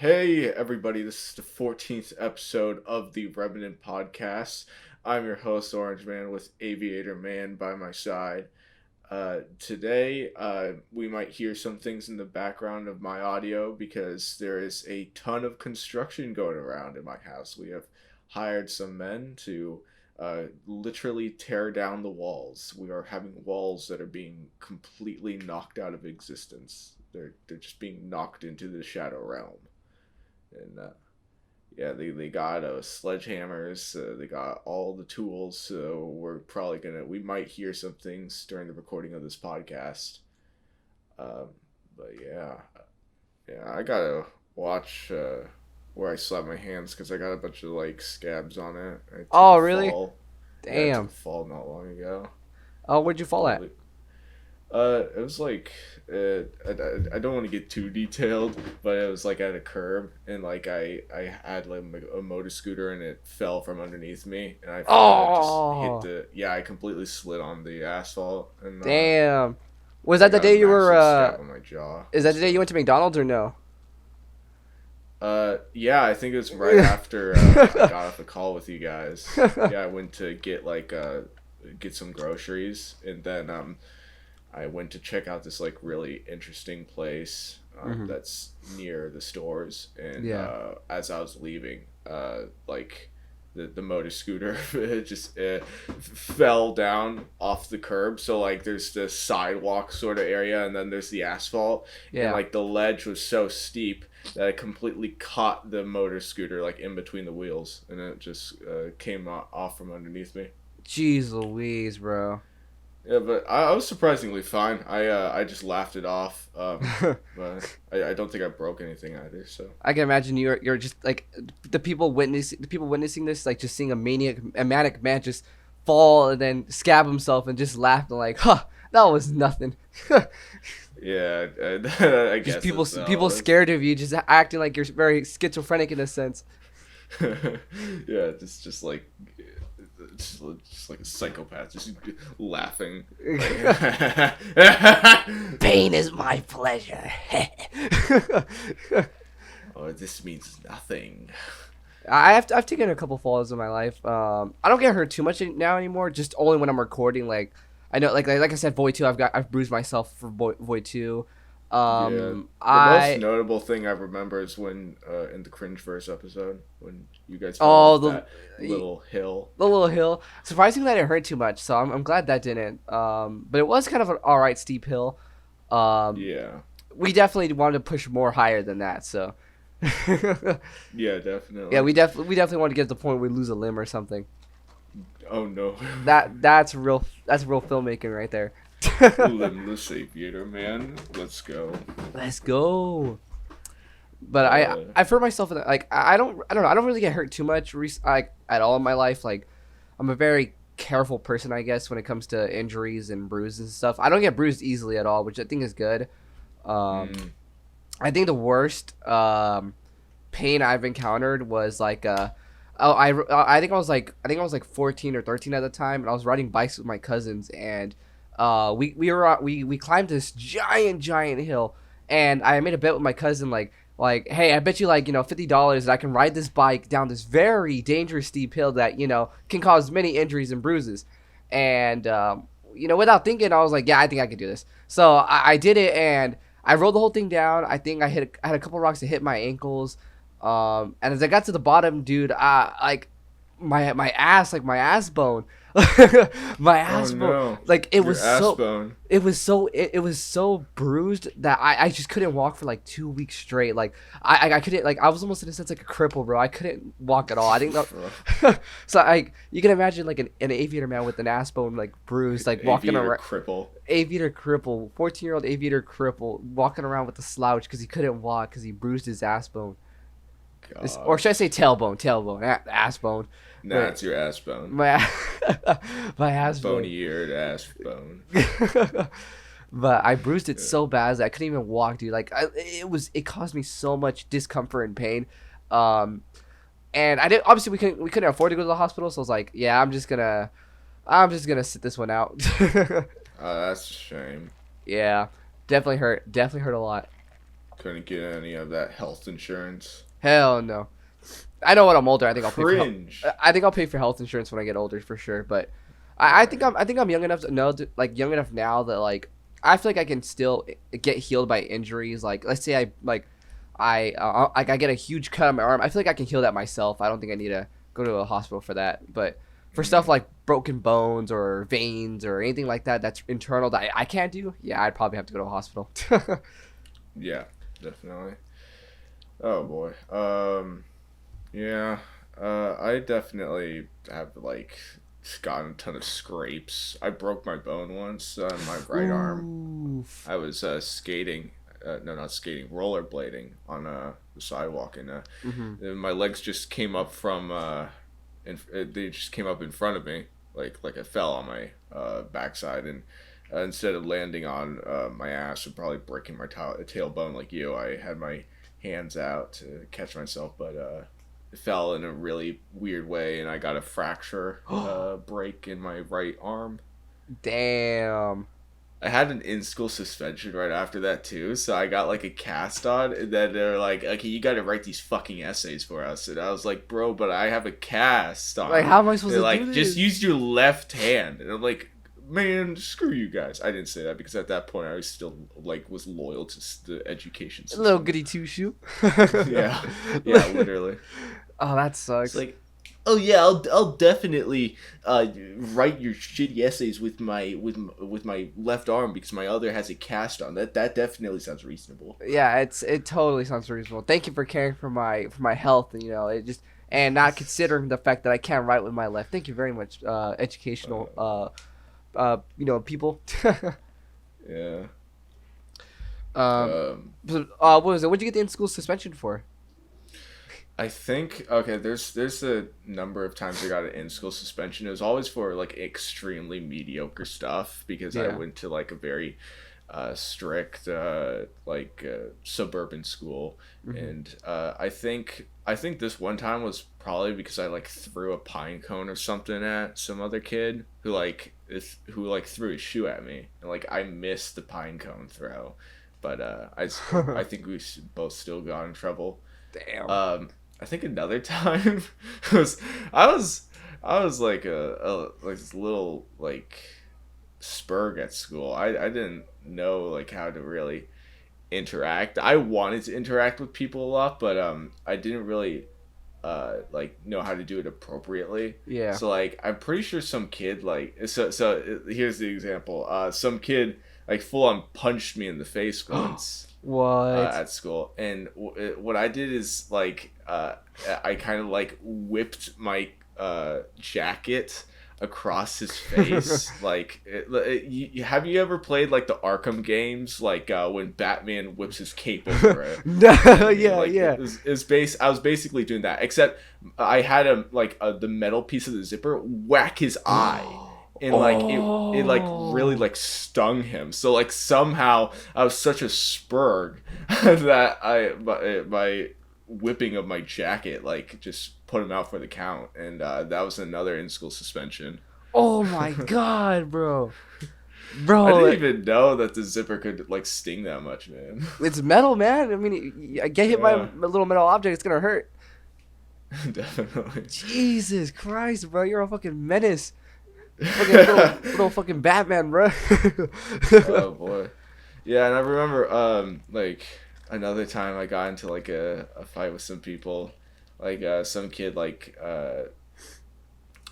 Hey everybody, this is the 14th episode of the Remanent podcast. I'm your host, Orange Man, with Aviator Man by my side. Today, we might hear some things in the background of my audio because there is a ton of construction going around in my house. We have hired some men to literally tear down the walls. We are having walls that are being completely knocked out of existence. They're just being knocked into the shadow realm. And yeah, they got sledgehammers. They got all the tools. So we might hear some things during the recording of this podcast. But yeah, I gotta watch where I slap my hands because I got a bunch of scabs on it. I took Oh, a really? fall. Yeah, I took Damn. a fall not long ago. Oh, where'd you fall at? Probably. It was I don't want to get too detailed, but it was at a curb, and I had a motor scooter, and it fell from underneath me, and I just Oh, hit I completely slid on the asphalt, and damn. Was I that the got a day you were, massive scab on my jaw. is that the day you So, went to McDonald's or no? yeah, I think it was right after I got off the call with you guys. Yeah, I went to get some groceries, and then I went to check out this really interesting place Hmm. that's near the stores, and Yeah. as I was leaving, the motor scooter just fell down off the curb. So there's the sidewalk sort of area, and then there's the asphalt, and Yeah. the ledge was so steep that it completely caught the motor scooter in between the wheels, and it just came off from underneath me. Jeez Louise, bro. Yeah, but I was surprisingly fine. I just laughed it off. But I don't think I broke anything either. So I can imagine you're just like the people witnessing this, like just seeing a manic man just fall and then scab himself and just laugh and like, huh, that was nothing. yeah, I Just guess people that's all people it is. scared of you, just acting like you're very schizophrenic in a sense. Yeah, just like a psychopath, just laughing. Pain is my pleasure. Oh, this means nothing. I've taken a couple falls in my life. I don't get hurt too much now anymore. Just only when I'm recording. Like I know, like I said, Void 2. I've bruised myself for Void 2. Yeah, the most I notable thing I remember is when in the Cringeverse episode when you guys fell oh off the that little hill. the little hill. Surprisingly, that didn't hurt too much. So I'm glad that didn't. But it was kind of an all right steep hill. Um, Yeah. we definitely wanted to push more higher than that. So Yeah, yeah, definitely. we definitely want to get to the point where we lose a limb or something. Oh no. That's real filmmaking right there. Limbless Aviator, man. Let's go. Let's go. But Uh, I've hurt myself in like I don't know, I don't really get hurt too much like at all in my life. Like I'm a very careful person, I guess, when it comes to injuries and bruises and stuff. I don't get bruised easily at all, which I think is good. Um, mm, I think the worst pain I've encountered was oh I think I was like 14 or 13 at the time, and I was riding bikes with my cousins, and we climbed this giant hill, and I made a bet with my cousin like hey, I bet you $50 that I can ride this bike down this very dangerous steep hill that can cause many injuries and bruises, and without thinking I was like, yeah, I think I could do this. So I did it, and I rolled the whole thing down. I think I had a couple rocks that hit my ankles. And as I got to the bottom, dude, like my ass bone, my oh ass bone, no. like it Your was ass so, bone. it was so bruised that I just couldn't walk for like 2 weeks straight. Like I couldn't, like I was almost in a sense like a cripple, bro. I couldn't walk at all. I think that, so you can imagine like an aviator man with an ass bone like bruised, like walking Aviator around. cripple. Aviator cripple, 14-year-old aviator cripple, walking around with a slouch because he couldn't walk because he bruised his ass bone. Or should I say Gosh. tailbone, ass bone. Nah, But it's your ass bone. my my ass bone. Bony-eared ass bone. But I bruised it Yeah. so bad that I couldn't even walk, dude. It caused me so much discomfort and pain. Um, and I didn't, obviously we couldn't afford to go to the hospital, so I was like, yeah, I'm just gonna sit this one out. That's a shame. Yeah, definitely hurt a lot. couldn't get any of that health insurance. Hell no. I know when I'm older, I think Cringe. I think I'll pay for health insurance when I get older for sure. But I think I'm young enough to know, young enough now that like I feel like I can still get healed by injuries. Like let's say I get a huge cut on my arm. I feel like I can heal that myself. I don't think I need to go to a hospital for that. But for stuff like broken bones or veins or anything like that that's internal that I can't do, yeah, I'd probably have to go to a hospital. Yeah, definitely. Oh boy. Yeah. I definitely have like gotten a ton of scrapes. I broke my bone once on my right arm. Oof. I was skating. No, not skating. Rollerblading on the sidewalk, and and my legs just came up from. They just came up in front of me, like I fell on my backside, and instead of landing on my ass and probably breaking my tailbone like you, I had my hands out to catch myself, but it fell in a really weird way, and I got a fracture break in my right arm. Damn. I had an in-school suspension right after that too, so I got like a cast on, and then they're like, "Okay, you got to write these fucking essays for us." And I was like, "Bro, but I have a cast on." Like, how am I supposed they're to like, do this? "Just use your left hand." And I'm like, "Man, screw you guys." I didn't say that because at that point I was still like was loyal to the education system. Little goody two shoe. Yeah, literally. Oh, that sucks. It's like, oh yeah, I'll definitely write your shitty essays with my left arm because my other has a cast on. That definitely sounds reasonable. Yeah, it totally sounds reasonable. Thank you for caring for my health, and it just and not considering the fact that I can't write with my left. Thank you very much, educational people. Yeah. What was it? What'd you get the in-school suspension for? I think there's a number of times I got an in-school suspension. It was always for like extremely mediocre stuff because I went to like a very strict suburban school, and I think this one time was probably because I like threw a pine cone or something at some other kid who threw his shoe at me, and like I missed the pine cone throw, but I think we both still got in trouble. Damn. I think another time was I was like like this little like spurg at school. I didn't know like how to really interact. I wanted to interact with people a lot, but I didn't really like know how to do it appropriately. Yeah. So like I'm pretty sure some kid like so here's the example. Some kid like full on punched me in the face once. What? At school, and what I did is like I kind of like whipped my jacket across his face. Like have you ever played like the Arkham games, like when Batman whips his cape over it? No. Yeah. It was I was basically doing that, except I had the metal piece of the zipper whack his eye. And like it like really like stung him. So like somehow I was such a spurg that my whipping of my jacket like just put him out for the count, and that was another in-school suspension. Oh my god, bro! I didn't even know that the zipper could like sting that much, man. It's metal, man. I mean, get hit by a little metal object, it's gonna hurt. Definitely. Jesus Christ, bro! You're a fucking menace. Fucking little fucking Batman, bro. Oh boy, yeah, and I remember like another time I got into like a fight with some people, like some kid like I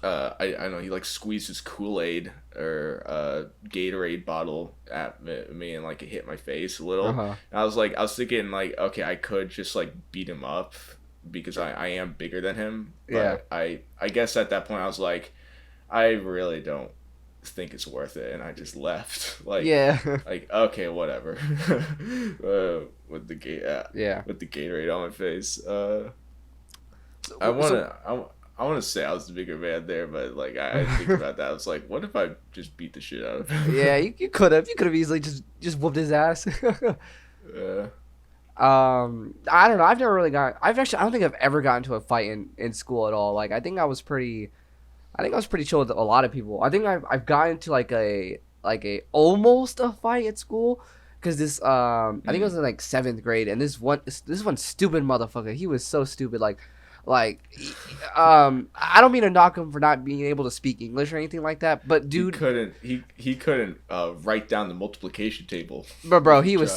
know he like squeezed his Kool-Aid or Gatorade bottle at me and like it hit my face a little. And I was thinking like, okay, I could just like beat him up because I am bigger than him. But I guess at that point I was like, I really don't think it's worth it, and I just left. Like, like okay, whatever. With the Gatorade on my face. I want to say I was the bigger man there, but like I think about that. I was like, what if I just beat the shit out of him? Yeah, you could have easily just whooped his ass. Yeah. I don't know. I don't think I've ever gotten into a fight in school at all. Like I think I was pretty chill with a lot of people. I think I've gotten into like a almost a fight at school, Because this I think it was in like 7th grade, and this one stupid motherfucker. He was so stupid. Like I don't mean to knock him for not being able to speak English or anything like that, but dude, he couldn't write down the multiplication table. but bro, he was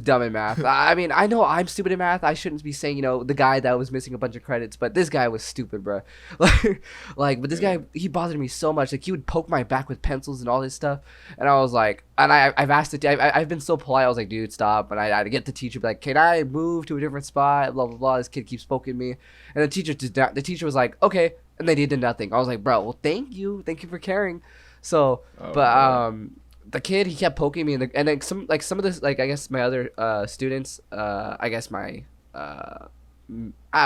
dumb in math. I mean, I know I'm stupid in math. I shouldn't be saying, the guy that was missing a bunch of credits, but this guy was stupid, bro. But this guy, he bothered me so much. Like, he would poke my back with pencils and all this stuff, and I was like, and I've asked I've been so polite. I was like, dude, stop. And I'd get the teacher, be like, can I move to a different spot? Blah blah blah. This kid keeps poking me, and the teacher was like, okay, and they did nothing. I was like, bro, well, thank you for caring. So, the kid, he kept poking me, and then some of this, like, I guess my other students, I guess my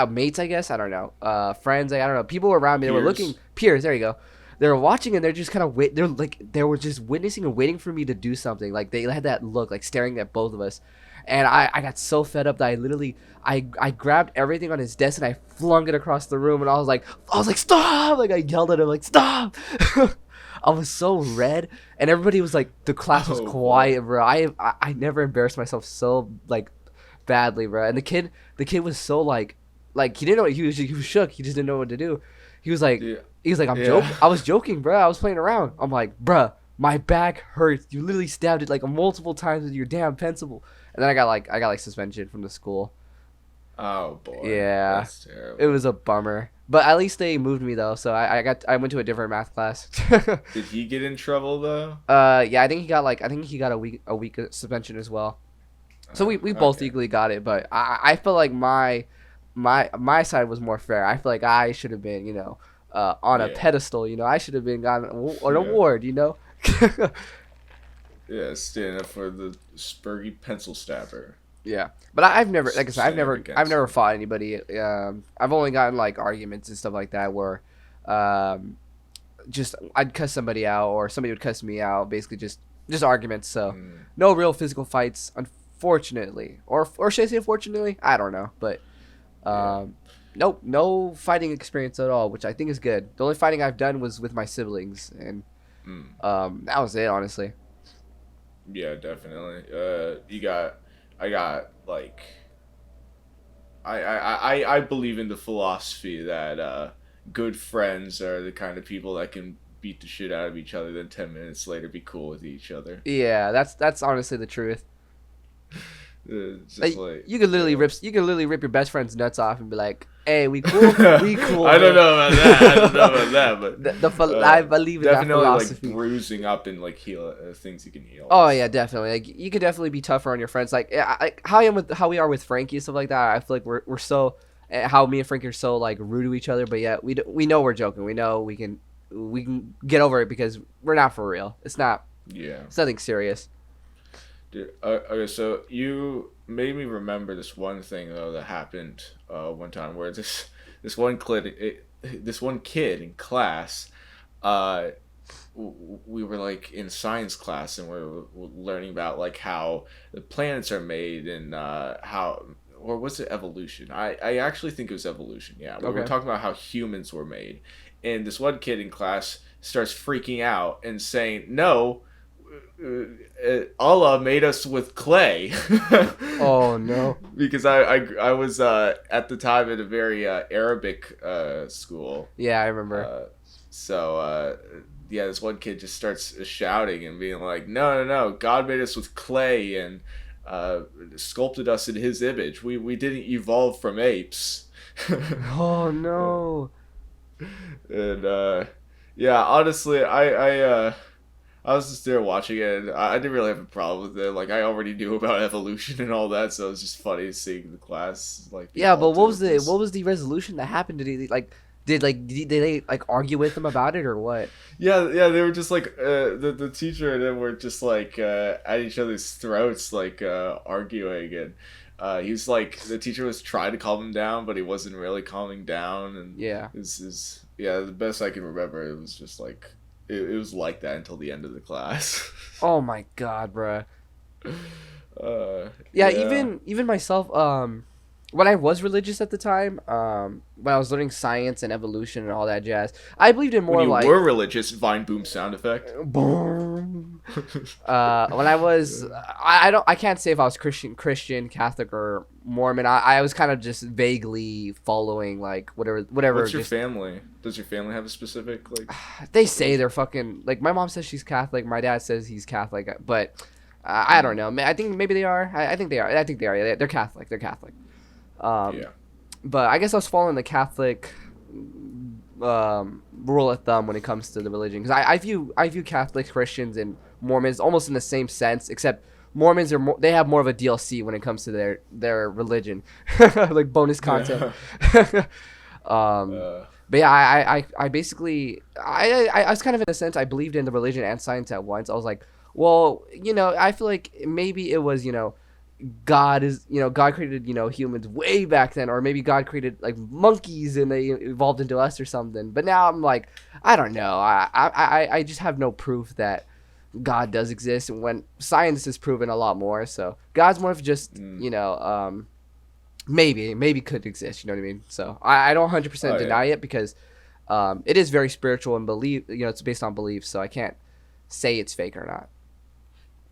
mates, I guess, I don't know, friends, I don't know, people around me, they were looking, peers, there you go. They were watching, and they're just kind of they were just witnessing and waiting for me to do something. Like, they had that look, like, staring at both of us. And I got so fed up that I grabbed everything on his desk and I flung it across the room, and I was like, stop! Like, I yelled at him, like, stop! I was so red, and everybody was like, the class was quiet, bro. I never embarrassed myself so, like, badly, bro. And the kid was so like he didn't know what he was shook. He just didn't know what to do. He was like, I'm joking. I was joking, bro. I was playing around. I'm like, bro, my back hurts. You literally stabbed it like multiple times with your damn pencil. And then I got like suspension from the school. Oh boy. Yeah. That's terrible. It was a bummer. But at least they moved me though, so I went to a different math class. Did he get in trouble though? Yeah, I think he got a week of suspension as well. So we both equally got it, but I feel like my side was more fair. I feel like I should have been, on a pedestal, I should have been gotten an award, Yeah, standing up for the Spurgy pencil stabber. Yeah, but I've never, like I said, I've never fought anybody. I've only gotten like arguments and stuff like that where, just I'd cuss somebody out or somebody would cuss me out. Basically, just arguments. So no real physical fights, unfortunately, or should I say unfortunately? I don't know, but nope, no fighting experience at all, which I think is good. The only fighting I've done was with my siblings, and that was it, honestly. Yeah, definitely. I got like, I believe in the philosophy that good friends are the kind of people that can beat the shit out of each other, then 10 minutes later be cool with each other. Yeah, that's honestly the truth. Just you could literally rip your best friend's nuts off and be like, "Hey, we cool, we cool." I don't know about that. But I believe in that philosophy. Definitely, like, bruising up and like heal things you can heal. Oh yeah, definitely. Like, you could definitely be tougher on your friends. Like, how we are with Frankie and stuff like that. I feel like we're so, how me and Frankie are so like rude to each other, but yeah, we know we're joking. We know we can get over it because we're not for real. It's not. Yeah. It's nothing serious. Dude, okay, so you made me remember this one thing though that happened one time where this one kid in class, we were like in science class and we were learning about like how the planets are made and how, or was it evolution? I actually think it was evolution. Yeah, we were talking about how humans were made, and this one kid in class starts freaking out and saying, "No. Allah made us with clay." Oh no! Because I was at the time in a very Arabic school. Yeah, I remember. Yeah, this one kid just starts shouting and being like, "No! God made us with clay and sculpted us in His image. We didn't evolve from apes." Oh no! And yeah, honestly, I was just there watching it, and I didn't really have a problem with it. Like, I already knew about evolution and all that, so it was just funny seeing the class like. Yeah, but what was the resolution that happened? Did they like argue with them about it or what? Yeah, they were just like the teacher and them were just like at each other's throats, like arguing, and he was like, the teacher was trying to calm him down, but he wasn't really calming down, and the best I can remember, it was just like. It was like that until the end of the class. Oh my god, bruh. Yeah, even myself. when I was religious at the time, when I was learning science and evolution and all that jazz, I believed in more When you like were religious, Vine Boom sound effect. boom. When I was, I can't say if I was Christian, Catholic, or Mormon. I was kind of just vaguely following like whatever. What's your just, family? Does your family have a specific like? they say they're fucking like my mom says she's Catholic, my dad says he's Catholic, but I don't know. I think maybe they are. I think they are. I think they are. They're Catholic. They're Catholic. Yeah. But I guess I was following the Catholic rule of thumb when it comes to the religion, because I view Catholics, Christians, and Mormons almost in the same sense, except Mormons they have more of a DLC when it comes to their religion, like bonus content. But yeah, I basically I was kind of in a sense I believed in the religion and science at once. I was like, well, I feel like maybe it was God created humans way back then, or maybe God created like monkeys and they evolved into us or something. But now I'm like, I don't know. I just have no proof that God does exist, when science has proven a lot more. So God's more of just maybe could exist. You know what I mean? So I don't 100% deny it, because it is very spiritual and belief. It's based on belief, so I can't say it's fake or not.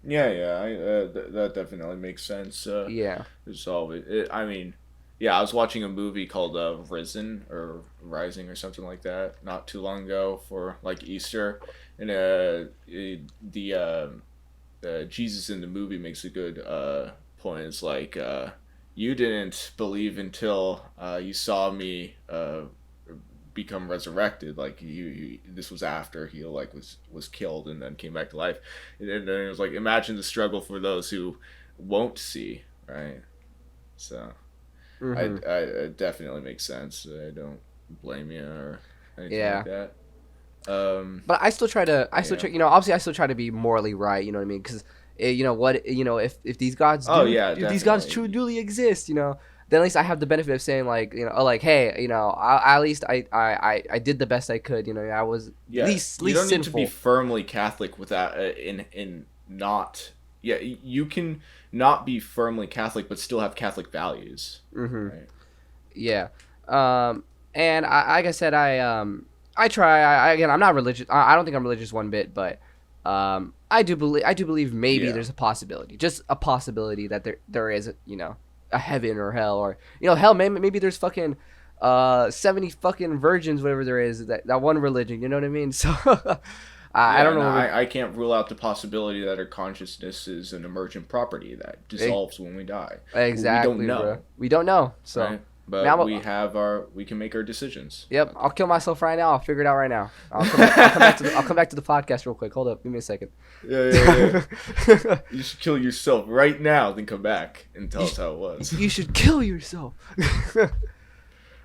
Yeah, that definitely makes sense. Yeah. There's always, I mean, yeah, I was watching a movie called Risen or Rising or something like that not too long ago for like Easter, and Jesus in the movie makes a good point. It's like you didn't believe until you saw me become resurrected. Like this was after he like was killed and then came back to life, and then it was like, imagine the struggle for those who won't see, right? So I definitely makes sense. I don't blame you or anything like that. But I still try to obviously I still try to be morally right, you know what I mean, because if these gods if these gods truly exist, then at least I have the benefit of saying like, hey, at least I did the best I could. I was least you don't sinful. need to be firmly Catholic without in not. Yeah, you can not be firmly Catholic but still have Catholic values. Mm-hmm. Right? Yeah. And like I said, I try. Again, I'm not religious. I don't think I'm religious one bit, but I do believe maybe there's a possibility, just a possibility that there is a heaven or hell, or hell, maybe there's fucking 70 fucking virgins, whatever there is, that one religion, you know what I mean? So I don't know. I can't rule out the possibility that our consciousness is an emergent property that dissolves when we die. Exactly. We don't know. Bro. We don't know. So right? But we can make our decisions. Yep, I'll kill myself right now. I'll figure it out right now. I'll come back to the podcast real quick. Hold up, give me a second. Yeah. You should kill yourself right now, then come back and tell us how it was. You should kill yourself.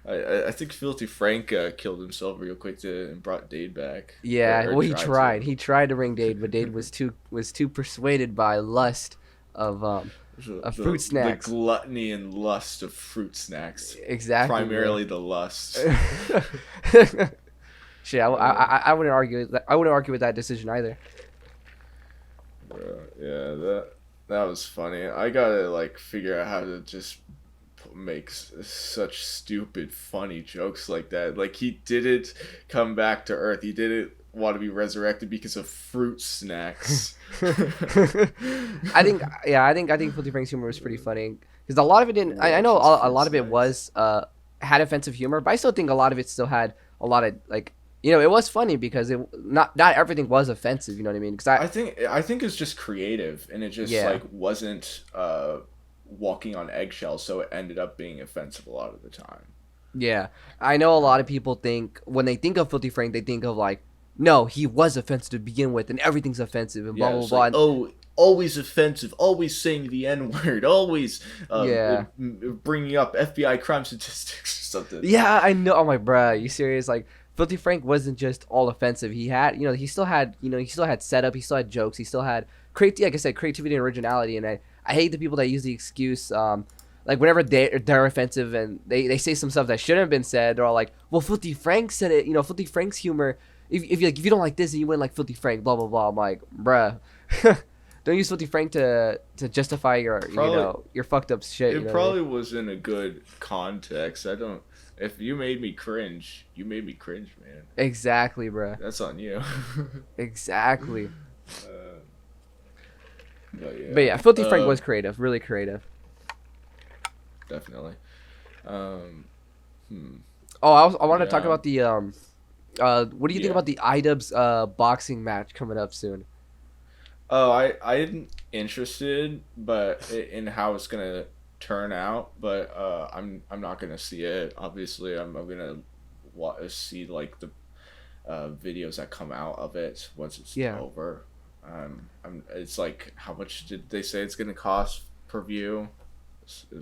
I think Filthy Frank killed himself real quick and brought Dade back. Yeah, well, he tried. He tried to bring Dade, but Dade was too persuaded by lust of fruit snacks. The gluttony and lust of fruit snacks. Exactly. Primarily the lust. Shit, I wouldn't argue that. I wouldn't argue with that decision either. Yeah, that was funny. I gotta figure out how to just make such stupid, funny jokes like that. Like, he didn't come back to Earth. He didn't want to be resurrected because of fruit snacks. I think Filthy Frank's humor was pretty funny, because a lot of it didn't. I know a lot of it was had offensive humor, but I still think a lot of it still had a lot of it was funny, because not everything was offensive. You know what I mean? Because I think it's just creative, and it just wasn't walking on eggshells, so it ended up being offensive a lot of the time. Yeah, I know a lot of people think, when they think of Filthy Frank, they think of no, he was offensive to begin with, and everything's offensive, and blah blah blah. Always offensive, always saying the N-word, always bringing up FBI crime statistics or something. Yeah, I know. Oh my bruh, you serious? Filthy Frank wasn't just all offensive. He had, he still had setup, he still had jokes, he still had like I said, creativity and originality. And I hate the people that use the excuse, whenever they're offensive and they say some stuff that shouldn't have been said, they're all like, well, Filthy Frank said it. Filthy Frank's humor. If you don't like this, then you wouldn't like Filthy Frank. Blah blah blah. I'm like, bruh. don't use Filthy Frank to justify your your fucked up shit. It probably was in a good context. I don't. If you made me cringe, you made me cringe, man. Exactly, bro. That's on you. Exactly. But yeah, Filthy Frank was creative, really creative. Definitely. Oh, I want to talk about the what do you think about the Idubbbz boxing match coming up soon? Oh, I am interested, but in how it's gonna turn out. But I'm not gonna see it. Obviously, I'm gonna see like the videos that come out of it once it's over. It's like, how much did they say it's gonna cost per view?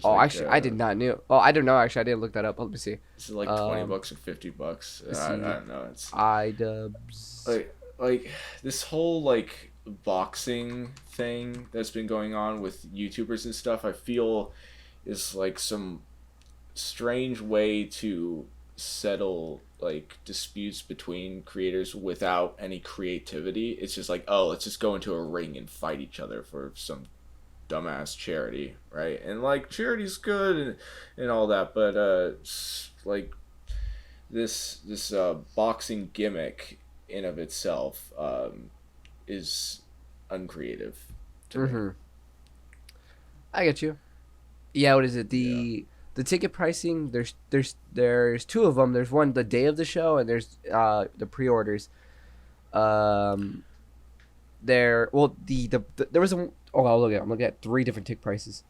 Oh, like, actually, I did not know. Oh, I don't know. Actually, I didn't look that up. Let me see. Is it like $20 or $50? I don't know. It's Idubbbz. Like this whole like boxing thing that's been going on with YouTubers and stuff. I feel is like some strange way to settle like disputes between creators without any creativity. It's just like, oh, let's just go into a ring and fight each other for some dumbass charity, right? And like, charity's good and all that, but like this boxing gimmick in of itself is uncreative to me. I get you. Yeah, what is it? The ticket pricing, there's two of them. There's one the day of the show, and there's the pre-orders. There was a I'm looking at three different ticket prices.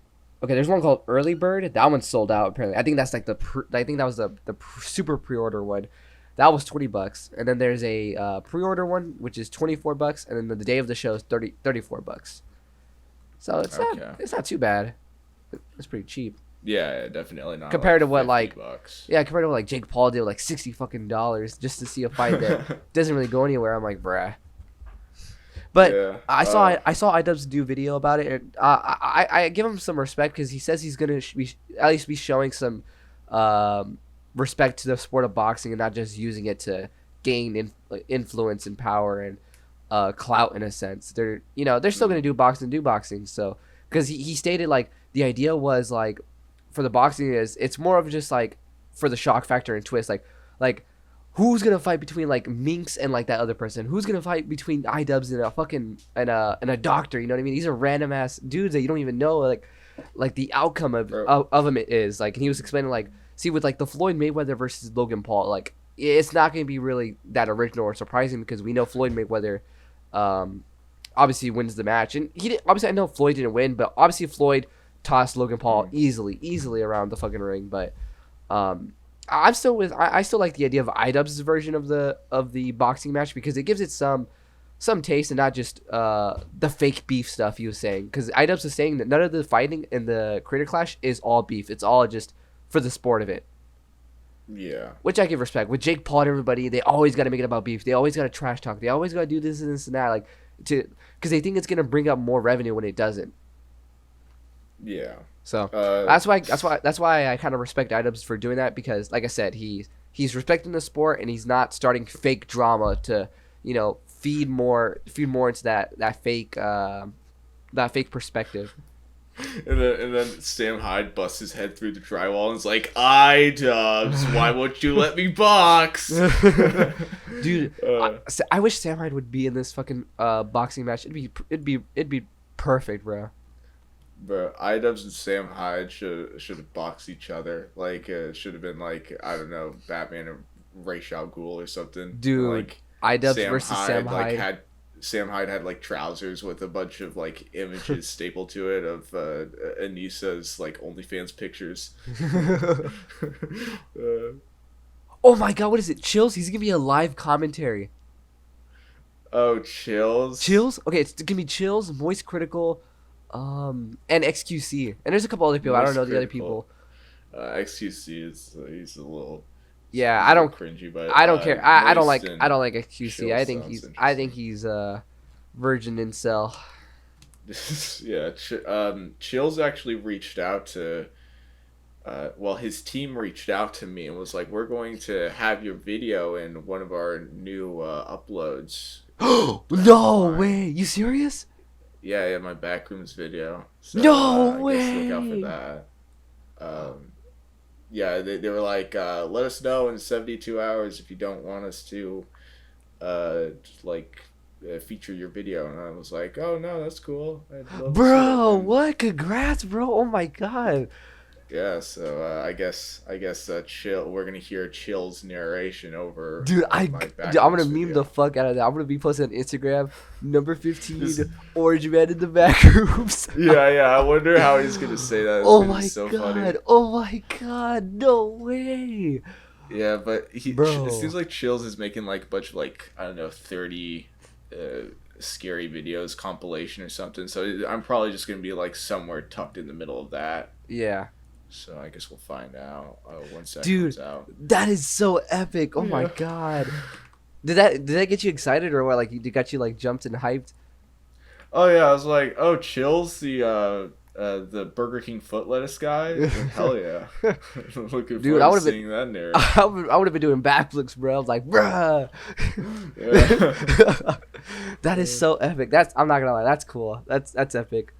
Okay, there's one called Early Bird. That one's sold out apparently. I think that's like I think that was the super pre-order one. That was $20, and then there's a pre-order one which is $24, and then the day of the show is $34. So it's not too bad. It's pretty cheap. Yeah, definitely not. Compared to what $50. compared to what like Jake Paul did, like $60 just to see a fight that doesn't really go anywhere. I'm like, bruh. But yeah, I saw Idubbbz do video about it. And, I give him some respect because he says he's gonna at least be showing some respect to the sport of boxing and not just using it to gain influence and power and clout in a sense. They're still gonna do boxing. So because he stated like the idea was like for the boxing is it's more of just like for the shock factor and twist like. Who's gonna fight between like Minx and like that other person? Who's gonna fight between Idubbbz and a fucking and a doctor? You know what I mean? These are random ass dudes that you don't even know like the outcome of them is like. And he was explaining like, see with like the Floyd Mayweather versus Logan Paul, like it's not gonna be really that original or surprising because we know Floyd Mayweather, obviously wins the match, and obviously I know Floyd didn't win, but obviously Floyd tossed Logan Paul easily around the fucking ring, but I still like the idea of Idubbbz's version of the boxing match because it gives it some taste and not just the fake beef stuff he was saying. Because Idubbbz is saying that none of the fighting in the Creator Clash is all beef. It's all just for the sport of it. Yeah. Which I give respect. With Jake Paul and everybody, they always got to make it about beef. They always got to trash talk. They always got to do this and this and that, because they think it's gonna bring up more revenue when it doesn't. Yeah. So that's why I kind of respect Idubbbz for doing that because, like I said, he's respecting the sport and he's not starting fake drama to feed more into that fake perspective. And then Sam Hyde busts his head through the drywall and is like, Idubbbz, why won't you let me box? Dude, I wish Sam Hyde would be in this fucking boxing match. It'd be perfect, bro. Bro, Idubbbz and Sam Hyde should have boxed each other. Like, it should have been like, I don't know, Batman and Ra's al Ghul or something. Dude, like, Idubbbz versus Sam Hyde. Like, Sam Hyde had like trousers with a bunch of like images stapled to it of Anissa's like OnlyFans pictures. Oh my god, what is it? Chills? He's gonna be a live commentary. Oh, Chills? Chills? Okay, it's gonna be Chills, Moist Critical, and XQC. And there's a couple other people. I don't know the other people. XQC he's a little I don't cringy, but I don't care. I don't like XQC. I think he's virgin incel. Yeah, Chills actually reached out to his team reached out to me and was like, we're going to have your video in one of our new uploads. No way, you serious? yeah, my Backrooms video. So No I guess look out for way. that. Um, yeah, they were like, let us know in 72 hours if you don't want us to just like feature your video. And I was like, oh no, that's cool. I'd love to see it. Bro, And what? Congrats, bro. Oh my god. yeah, so I guess chill. We're gonna hear Chill's narration over Dude, my dude, I'm gonna Backrooms meme the video. fuck out of that. I'm gonna be posting on Instagram. Number 15, Just Orange Man in the back rooms. yeah. I wonder how he's gonna say that. It's Oh gonna be my so funny. god. Oh my god. No way. Yeah, but it seems Bro. like Chills is making like a bunch of like I don't know 30 scary videos compilation or something. So I'm probably just gonna be like somewhere tucked in the middle of that. Yeah. So I guess we'll find out once that Dude, comes out. that is so epic. Oh my Yeah. god. Did that get you excited or what? Like, it got you like jumped and hyped? Oh yeah, I was like, oh, Chills, the Burger King foot lettuce guy. Hell yeah, looking Dude, forward to seeing that narrative. I would have been doing backflips, bro. I was like, bruh. Yeah. That is so epic. I'm not gonna lie, that's cool. That's epic.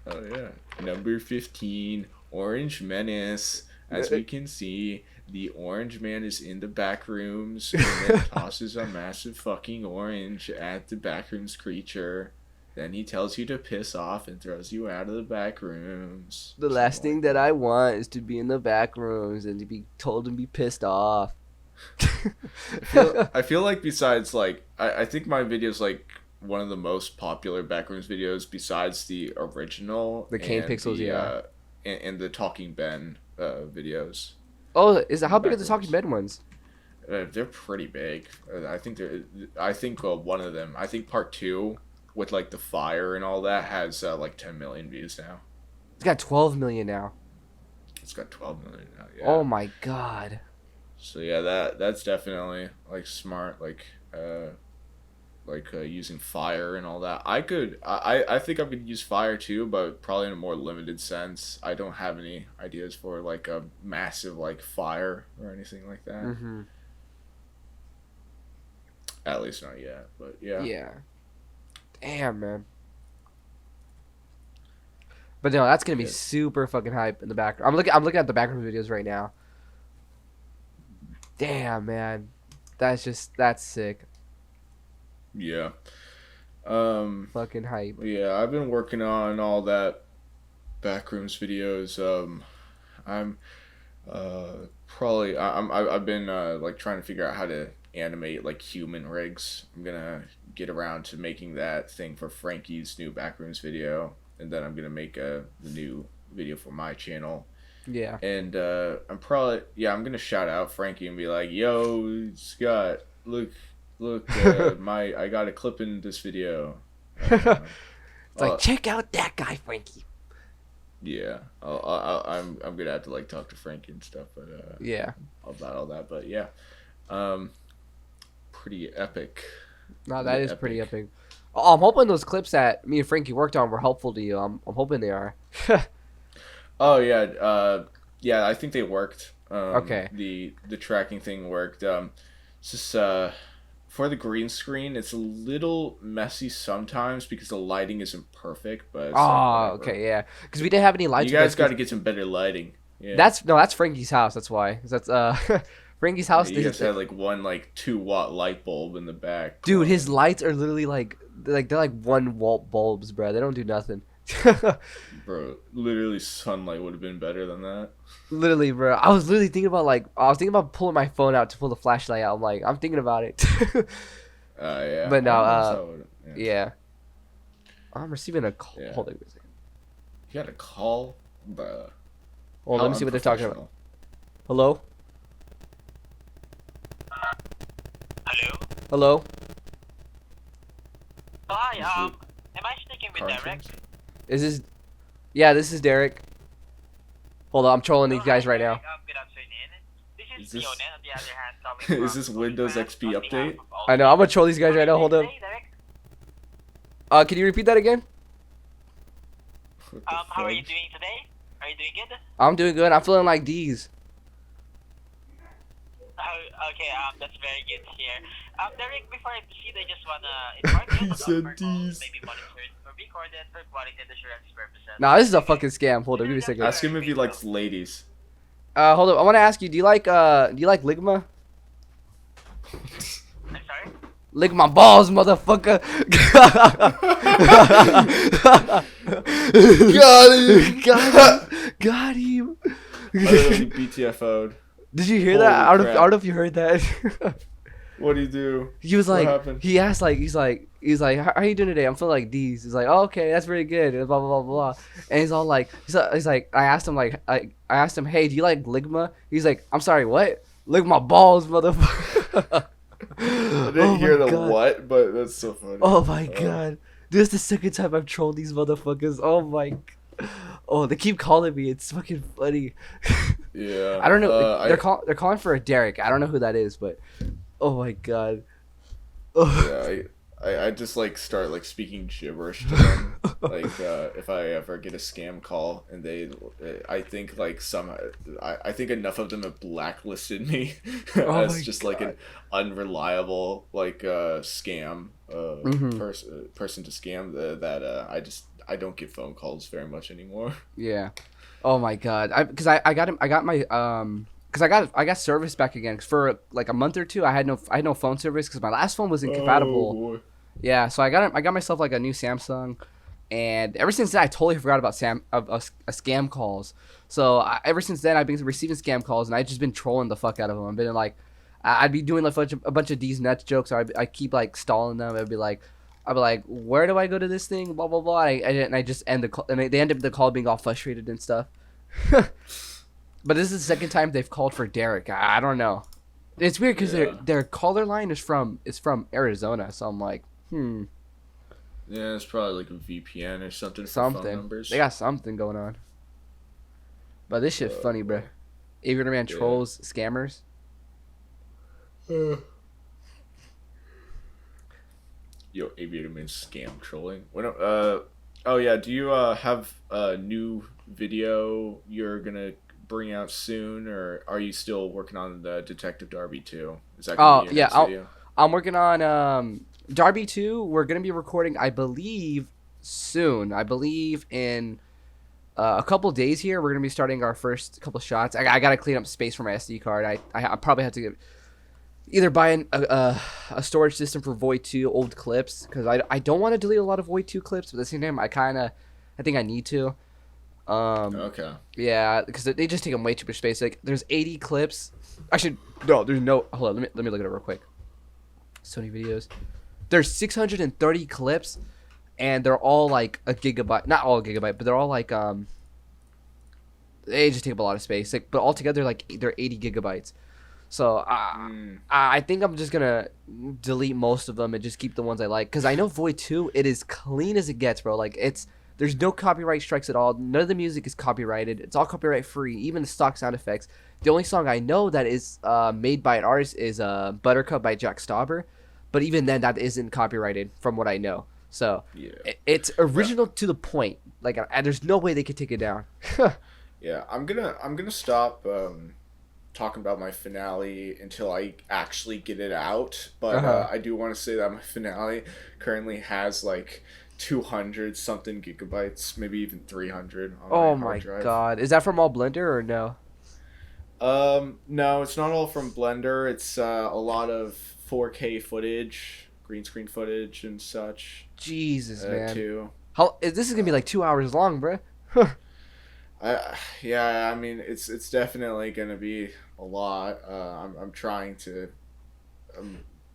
Oh yeah, number 15, Orange Menace. As we can see, the orange man is in the back rooms and then tosses a massive fucking orange at the backrooms creature. Then he tells you to piss off and throws you out of the back rooms. The last thing that I want is to be in the back rooms and to be told to be pissed off. I feel like besides like I think my video is like one of the most popular backrooms videos besides the original The Cane and Pixels, the yeah. and the Talking Ben videos. Oh, how In big are the Talking backrooms. Bed ones? They're pretty big. I think one of them. I think part two with like the fire and all that has like 10 million views now. It's got 12 million now. It's got 12 million now. Oh Yeah. my god. So yeah, that's definitely like smart. Using fire and all that. I think I could use fire too, but probably in a more limited sense. I don't have any ideas for like a massive like fire or anything like that. Mm-hmm. At least not yet. But yeah. Yeah. Damn, man. But no, that's gonna be Yeah. super fucking hype in the back. I'm looking at the background videos right now. Damn, man. That's sick. Yeah. Fucking hype. Yeah, I've been working on all that backrooms videos. I'm I've been like trying to figure out how to animate like human rigs. I'm gonna get around to making that thing for Frankie's new backrooms video, and then I'm gonna make the new video for my channel. Yeah. And I'm gonna shout out Frankie and be like, "Yo, Scott, look, I got a clip in this video." Uh, It's like, uh, check out that guy, Frankie. yeah, I'm gonna have to like talk to Frankie and stuff, but Yeah. about all that, but yeah, pretty epic. No, that Pretty is pretty epic. Oh, I'm hoping those clips that me and Frankie worked on were helpful to you. I'm hoping they are. Oh yeah, yeah. I think they worked. Okay. The tracking thing worked. It's just for the green screen, it's a little messy sometimes because the lighting isn't perfect. But it's like, Oh, whatever. okay, yeah. Because we didn't have any lights. You guys with got us to get some better lighting. Yeah. 'cause that's Frankie's house. That's why. 'Cause that's Frankie's house. You guys had like one like 2-watt light bulb in the back. Dude, his lights are literally like they're like 1 watt bulbs, bro. They don't do nothing. Bro, literally sunlight would have been better than that. Literally, bro. I was literally thinking about I was thinking about pulling my phone out to pull the flashlight out. I'm thinking about it. Yeah. But no, yeah. yeah. I'm receiving a call. Yeah. Hold on a second. You got a call, bruh. Hold on, How let me see what they're talking about. unprofessional. Hello? Hello. Hello? Oh, hi. Is Am I speaking with Derek? Cartoons? Is this? Yeah, this is Derek. Hold on, I'm trolling Oh, these guys hi, right now. Derek. Good afternoon. This Is is this- Leonen on the other hand coming Is from this Windows Japan XP on behalf update? of all I know, I'm gonna troll these guys How right are now. you Hold doing up. today, Derek? Can you repeat that again? What the How are you fudge? doing today? Are you doing good? I'm doing good. I'm feeling like D's. Okay, that's very good to hear. Derek, before I proceed, I just wanna inform you He that said our calls these. may be monitored or recorded for quality and assurance purposes. Nah, this is a Okay. fucking scam. Hold on, give me a second. Ask him if he likes ladies. Hold up. I want to ask you. Do you like Ligma? I'm sorry? Lick my balls, motherfucker. Got him. Got him. I literally BTFO'd. Did you hear that? Holy I crap. don't know if you heard that. What'd he do? He was What like, happened? he asked like, he's like, how are you doing today? I'm feeling like these. He's like, oh, okay, that's really good. And blah blah blah blah. And he's all like, he's like, I asked him, hey, do you like Ligma? He's like, I'm sorry, what? Lick my balls, motherfucker. I didn't hear the what, but that's so funny. Oh my god, this is the second time I've trolled these motherfuckers. Oh my, oh they keep calling me. It's fucking funny. Yeah. I don't know. They're calling for a Derek. I don't know who that is, but oh my god. Yeah, I just like start like speaking gibberish to them. Like if I ever get a scam call and I think like I think enough of them have blacklisted me as just like an unreliable like scam person to scam that I don't get phone calls very much anymore. Yeah. Oh my god. Because I got service back again. 'Cause for like a month or two, I had no phone service because my last phone was incompatible. Oh, boy. Yeah, so I got myself like a new Samsung, and ever since then I totally forgot about scam calls. So ever since then I've been receiving scam calls, and I've just been trolling the fuck out of them. I've been like, I'd be doing like a bunch of these nuts jokes, or I keep like stalling them. I'd be like, where do I go to this thing? Blah blah blah. And I just end the call, and they end up the call being all frustrated and stuff. But this is the second time they've called for Derek. I don't know. It's weird because their caller line is from Arizona, so I'm like, Yeah, it's probably like a VPN or something. For phone numbers. They got something going on. But this shit funny, bro. Aviator Man trolls scammers. Yo, Aviator Man scam trolling. Oh yeah, do you have a new video you're gonna bring out soon, or are you still working on the Detective Darby 2? Is that gonna be your next video? I'm working on Darby 2. We're gonna be recording, I believe, soon. I believe in a couple days here. We're gonna be starting our first couple shots. I gotta clean up space for my SD card. I probably have to either buy a storage system for Void 2 old clips, because I don't want to delete a lot of Void 2 clips, but at the same time I think I need to. Okay. Yeah, because they just take up way too much space. Like, there's 80 clips. Actually, no, there's no. Hold on, let me look it up real quick. Sony videos. There's 630 clips, and they're all like a gigabyte. Not all a gigabyte, but they're all like They just take up a lot of space. Like, but altogether, like they're 80 gigabytes. So I think I'm just gonna delete most of them and just keep the ones I like. Because I know Void 2, it is clean as it gets, bro. Like, there's no copyright strikes at all. None of the music is copyrighted. It's all copyright free, even the stock sound effects. The only song I know that is made by an artist is Buttercup by Jack Stauber. But even then, that isn't copyrighted from what I know. So it's original to the point. Like, there's no way they could take it down. Yeah, I'm gonna stop talking about my finale until I actually get it out. But I do want to say that my finale currently has like 200 something gigabytes, maybe even 300 on my hard drive. God, is that from all Blender or no? No, it's not all from Blender. It's a lot of 4K footage, green screen footage, and such. Jesus, man. Too. This is gonna be like 2 hours long, bro. Yeah, I mean, it's definitely gonna be a lot. I'm trying to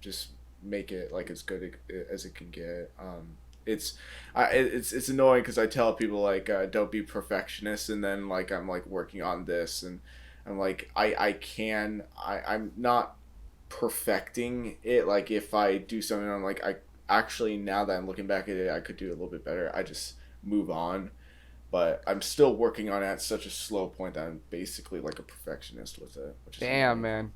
just make it like as good as it can get. It's annoying because I tell people like don't be perfectionists, and then like I'm like working on this, and I'm like I'm not perfecting it. Like, if I do something, I'm like, I actually, now that I'm looking back at it, I could do a little bit better. I just move on. But I'm still working on it at such a slow point that I'm basically like a perfectionist with it. Which is Damn, man.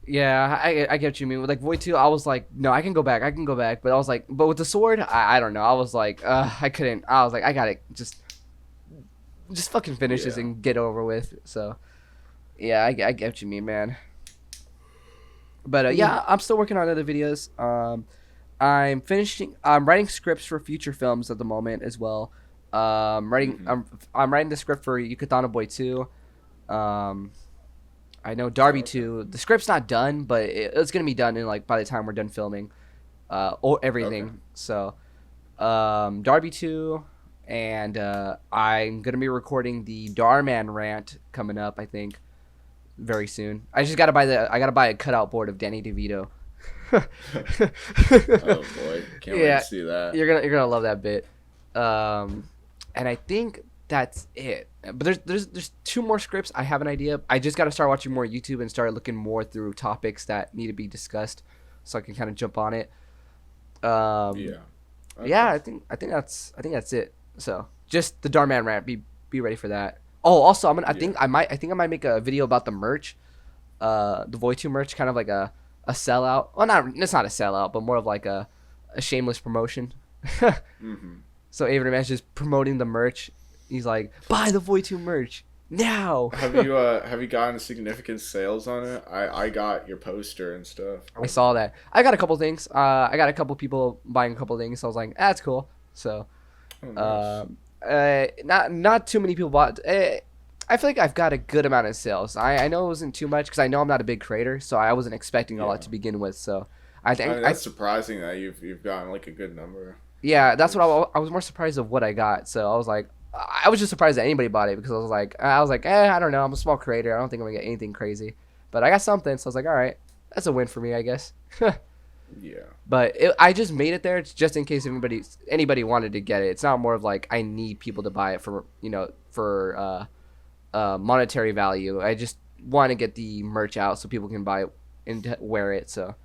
Yeah, I get what you mean. With like Void 2, I was like, no, I can go back. But I was like, but with the sword, I don't know. I was like, I couldn't. I was like, I gotta just fucking finish this and get over with. So, yeah, I get what you mean, man. But yeah, I'm still working on other videos. I'm writing scripts for future films at the moment as well. I'm writing the script for Yucatana Boy 2. I know Darby 2. The script's not done, but it's gonna be done in like by the time we're done filming, or everything. Okay. So, Darby 2, and I'm gonna be recording the Darman rant coming up. I think very soon. I just gotta buy a cutout board of Danny DeVito. Oh boy, can't wait to see that. You're gonna love that bit. And I think that's it. But there's 2 more scripts. I have an idea. I just got to start watching more YouTube and start looking more through topics that need to be discussed, so I can kind of jump on it. Yeah. Okay. Yeah. I think that's it. So just the Darman rant. Be ready for that. Oh, also I think I might make a video about the merch, the Void 2 merch, kind of like a sellout. Well, it's not a sellout, but more of like a shameless promotion. So Aviator Man's just promoting the merch. He's like, buy the Void 2 merch now. Have you gotten significant sales on it? I got your poster and stuff. I saw that. I got a couple things. I got a couple people buying a couple things. So I was like, that's cool. So, not too many people bought. I feel like I've got a good amount of sales. I know it wasn't too much because I know I'm not a big creator, so I wasn't expecting a lot to begin with. So I think that's surprising that you've gotten like a good number. Yeah, that's what I was more surprised of what I got. So I was like, I was just surprised that anybody bought it because I was like, I don't know. I'm a small creator. I don't think I'm gonna get anything crazy, but I got something. So I was like, all right, that's a win for me, I guess. Yeah. But I just made it there just in case anybody wanted to get it. It's not more of like I need people to buy it for monetary value. I just want to get the merch out so people can buy it and wear it. So.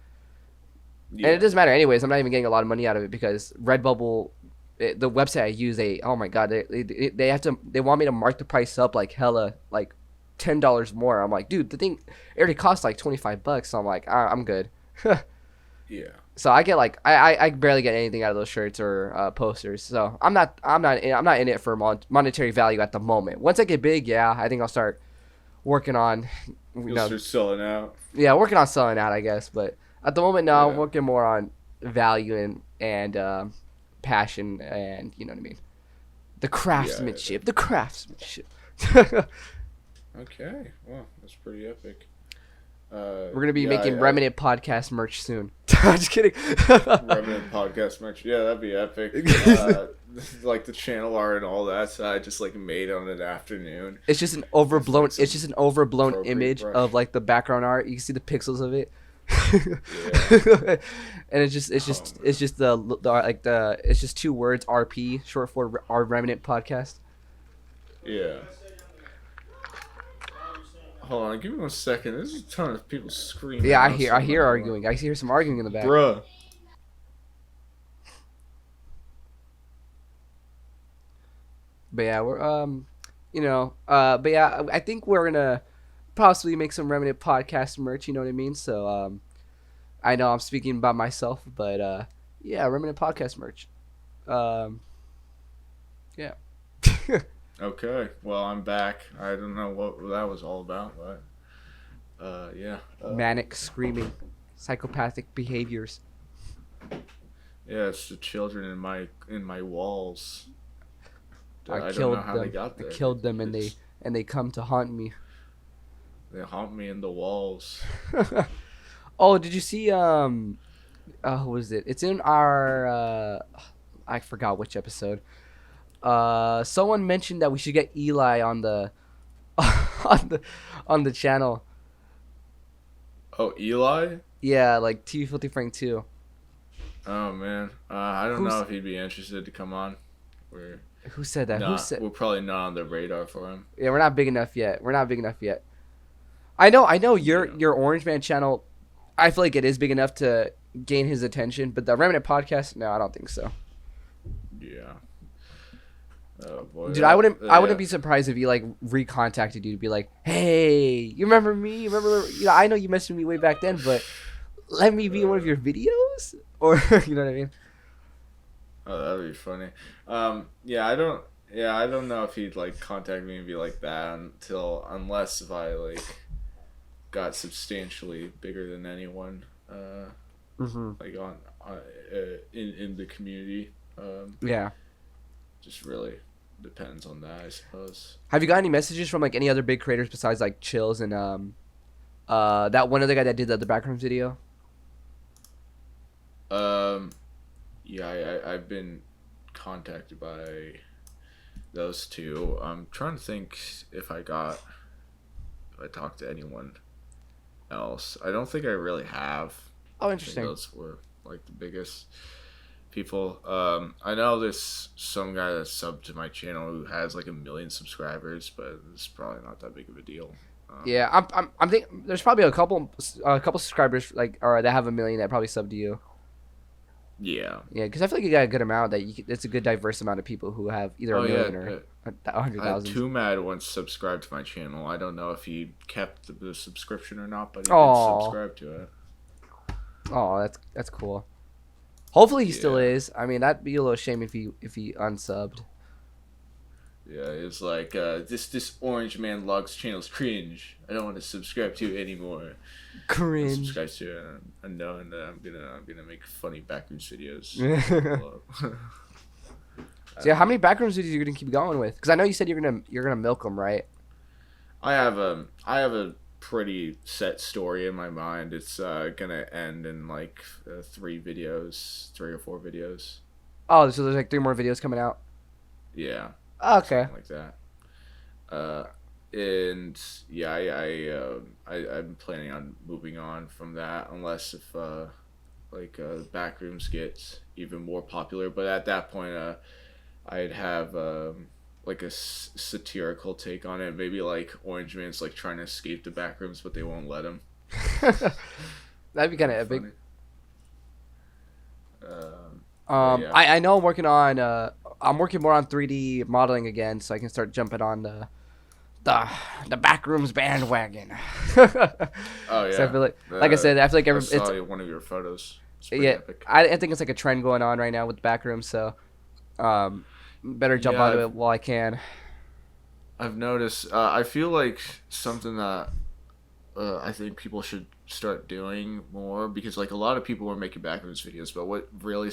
Yeah. And it doesn't matter anyways. I'm not even getting a lot of money out of it because Redbubble, the website I use, they want me to mark the price up like hella, like $10 more. I'm like, dude, the thing it already costs like $25. So I'm like, I'm good. Yeah. So I get like I barely get anything out of those shirts or posters. So I'm not in it for monetary value at the moment. Once I get big, yeah, I think I'll start working on. You'll start selling out. Yeah, working on selling out, I guess, but. At the moment, no, I'm working more on value and passion and, you know what I mean? The craftsmanship. The craftsmanship. Okay. Well, that's pretty epic. We're going to be making Remanent podcast merch soon. Just kidding. Remanent podcast merch. Yeah, that'd be epic. Like the channel art and all that, so I just like made on an afternoon. It's just an overblown image of like the background art. You can see the pixels of it. And it's just 2 words, RP, short for our Remanent podcast. Yeah. Hold on, give me 1 second. There's a ton of people screaming. Yeah, I hear arguing. I hear some arguing in the back. Bruh. But yeah, we're I think we're gonna possibly make some Remanent podcast merch, you know what I mean? So I know I'm speaking about myself, but yeah, Remanent podcast merch. Yeah. Okay, well, I'm back. I don't know what that was all about, but yeah. Manic screaming, psychopathic behaviors. Yeah, it's the children in my walls. I don't know how they got there. I killed them, and they come to haunt me. They haunt me in the walls. Oh, did you see who was it? It's in our I forgot which episode. Someone mentioned that we should get Eli on the on the channel. Oh, Eli? Yeah, like TV Filthy Frank 2. Oh man, I don't know if he'd be interested to come on. Who said that? We're probably not on the radar for him. Yeah, we're not big enough yet. I know your Orange Man channel. I feel like it is big enough to gain his attention, but the Remanent podcast, no, I don't think so. Yeah. Oh boy. Dude, I wouldn't be surprised if he like recontacted you to be like, "Hey, you remember me? I know you messaged me way back then, but let me be in one of your videos?" Or you know what I mean? Oh, that'd be funny. I don't know if he'd like contact me and be like that unless if I like got substantially bigger than anyone. Like in the community. Yeah. Just really depends on that, I suppose. Have you got any messages from like any other big creators besides like Chills and that one other guy that did the Backrooms video? Yeah, I've been contacted by those two. I'm trying to think if I talked to anyone else. I don't think I really have. Oh, I interesting. think those were like the biggest people. I know there's some guy that's subbed to my channel who has like 1 million subscribers, but it's probably not that big of a deal. Yeah, I'm thinking there's probably a couple subscribers like or that have 1 million that probably sub to you. Yeah. Yeah, because I feel like you got a good amount it's a good diverse amount of people who have either a million or 100,000. Too Mad once subscribed to my channel. I don't know if he kept the subscription or not, but he Aw. did subscribe to it. Oh, that's cool. Hopefully he still is. I mean, that'd be a little shame if he unsubbed. Yeah, it's like this Orange Man Logs channel's cringe. I don't want to subscribe to it anymore. Cringe. Subscribe to it. I know, and I'm gonna make funny Backrooms videos. So yeah, how many Backrooms videos are you gonna keep going with? Because I know you said you're gonna milk them, right? I have a pretty set story in my mind. It's gonna end in like 3 or 4 videos. Oh, so there's like 3 more videos coming out. Yeah. Okay. Something like that. And yeah, I'm planning on moving on from that unless if Backrooms gets even more popular. But at that point, I'd have like a satirical take on it. Maybe like Orange Man's like trying to escape the Backrooms, but they won't let him. That'd be kind of epic. Yeah. I know I'm working more on 3D modeling again, so I can start jumping on the Backrooms bandwagon. Oh yeah. So I feel like I said, I feel like I saw one of your photos. It's pretty epic. I think it's like a trend going on right now with Backrooms, so better jump onto it while I can. I've noticed. I feel like something that I think people should start doing more, because like a lot of people are making Backrooms videos, but what really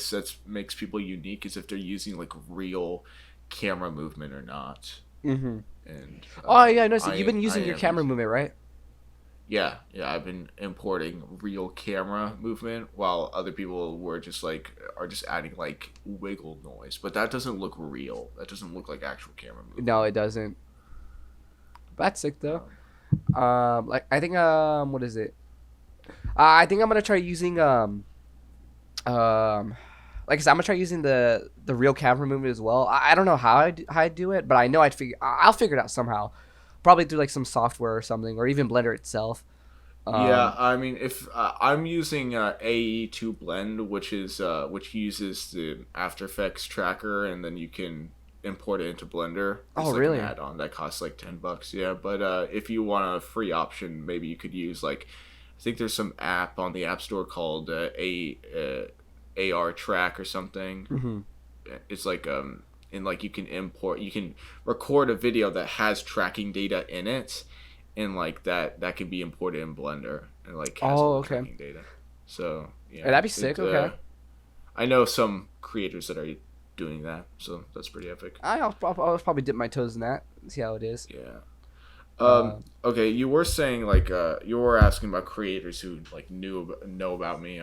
makes people unique is if they're using like real camera movement or not. Mm-hmm. And oh yeah, I noticed you've been using your camera movement, right? Yeah, I've been importing real camera movement, while other people are just adding like wiggle noise, but that doesn't look real. That doesn't look like actual camera movement. No, it doesn't. But that's sick though. Like I think what is it? I think I'm gonna try using like I said, I'm gonna try using the real camera movement as well. I don't know how I do it, but I know I'll figure it out somehow. Probably through like some software or something, or even Blender itself. Yeah, I mean, if I'm using AE2 Blend, which uses the After Effects tracker, and then you can import it into Blender. Oh, like really? An add-on that costs like $10. Yeah, but if you want a free option, maybe you could use like, I think there's some app on the App Store called AR Track or something. Mm-hmm. It's like and like you can record a video that has tracking data in it, and like that can be imported in Blender and like has all the tracking data. So yeah, that'd be sick. Okay, I know some creators that are doing that, so that's pretty epic. I'll probably dip my toes in that, see how it is. Yeah. Okay, you were saying like you were asking about creators who like know about me